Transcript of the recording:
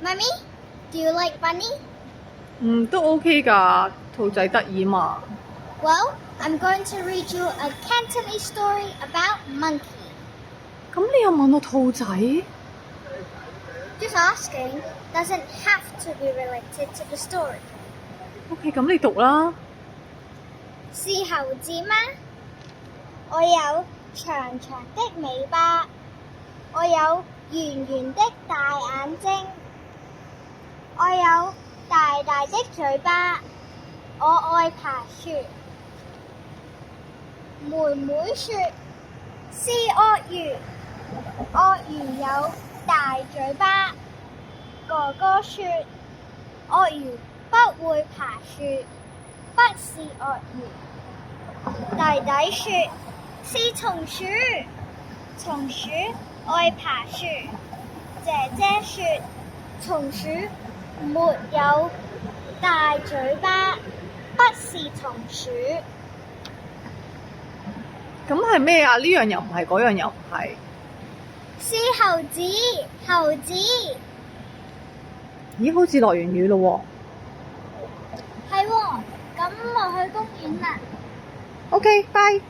Mummy, do you like bunny? 都 OK 㗎，兔仔得意嘛。Well, I'm going to read you a Cantonese story about monkey. 咁你又問我兔仔 Just asking doesn't have to be related to the story. ？OK，咁你讀啦。是猴子嗎？我有長長的尾巴，我有圓圓的大眼睛，我有大大的嘴巴，我愛爬樹。妹妹說是鱷魚，鱷魚有大嘴巴。哥哥說鱷魚不會爬樹，不是鱷魚。弟弟說是松鼠，松鼠愛爬樹。姐姐說松鼠沒有大嘴巴，不是松鼠。咁係咩啊？呢樣又唔係，嗰樣又唔係。是猴子，猴子。咦，好似落完雨咯係喎，咁我去公園啦。喎。OK，拜。